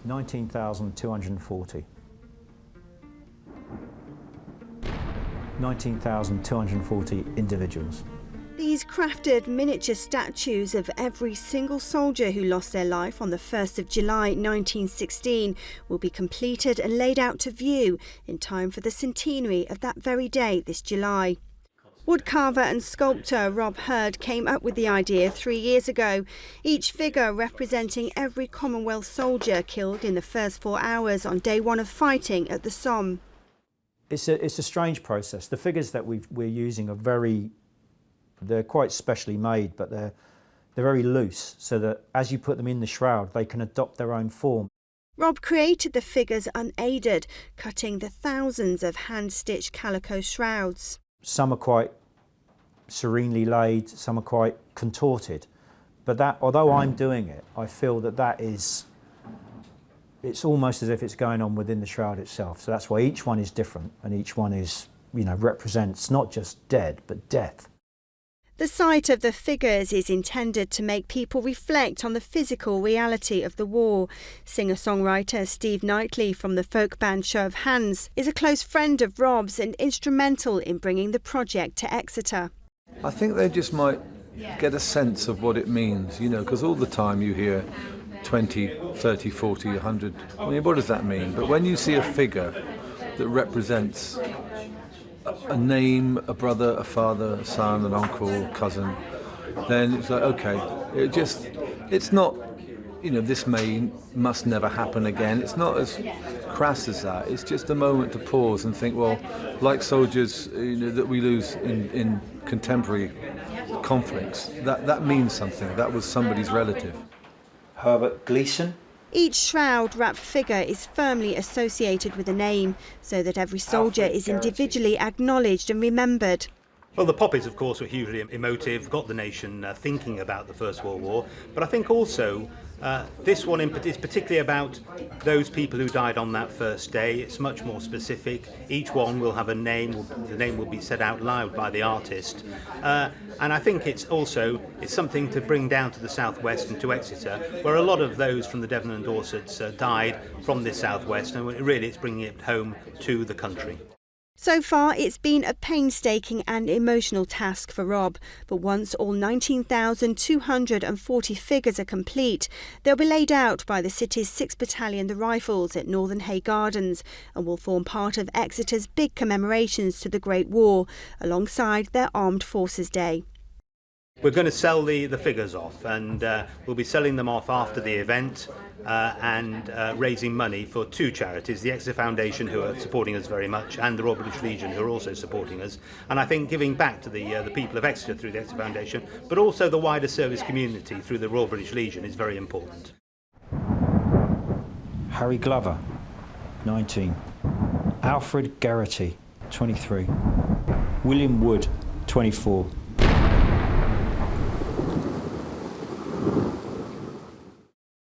19,240. 19,240 individuals. These crafted miniature statues of every single soldier who lost their life on the 1st of July 1916 will be completed and laid out to view in time for the centenary of that very day this July. Woodcarver and sculptor Rob Hurd came up with the idea 3 years ago, each figure representing every Commonwealth soldier killed in the first 4 hours on day one of fighting at the Somme. It's a strange process. The figures that we're using are they're quite specially made, but they're very loose, so that as you put them in the shroud, they can adopt their own form. Rob created the figures unaided, cutting the thousands of hand-stitched calico shrouds. Some are quite serenely laid, some are quite contorted. But that, although I'm doing it, I feel that it's almost as if it's going on within the shroud itself. So that's why each one is different, and each one is, represents not just dead, but death. The sight of the figures is intended to make people reflect on the physical reality of the war. Singer-songwriter Steve Knightley from the folk band Show of Hands is a close friend of Rob's and instrumental in bringing the project to Exeter. I think they just might get a sense of what it means, because all the time you hear 20, 30, 40, 100. I mean, what does that mean? But when you see a figure that represents a name, a brother, a father, a son, an uncle, cousin, then it's like, okay, it's not, this must never happen again. It's not as crass as that. It's just a moment to pause and think, well, like soldiers, that we lose in contemporary conflicts, that means something. That was somebody's relative. Herbert Gleason. Each shroud-wrapped figure is firmly associated with a name, so that every soldier is individually acknowledged and remembered. Well, the poppies, of course, were hugely emotive, got the nation thinking about the First World War, but I think also this one is particularly about those people who died on that first day. It's much more specific. Each one will have a name. The name will be said out loud by the artist. And I think it's something to bring down to the southwest and to Exeter, where a lot of those from the Devon and Dorsets died from this southwest, and really it's bringing it home to the country. So far, it's been a painstaking and emotional task for Rob, but once all 19,240 figures are complete, they'll be laid out by the city's 6th Battalion, the Rifles, at Northern Hay Gardens, and will form part of Exeter's big commemorations to the Great War, alongside their Armed Forces Day. We're going to sell the figures off, and we'll be selling them off after the event and raising money for 2 charities, the Exeter Foundation, who are supporting us very much, and the Royal British Legion, who are also supporting us. And I think giving back to the people of Exeter through the Exeter Foundation, but also the wider service community through the Royal British Legion, is very important. Harry Glover, 19. Alfred Geraghty, 23. William Wood, 24.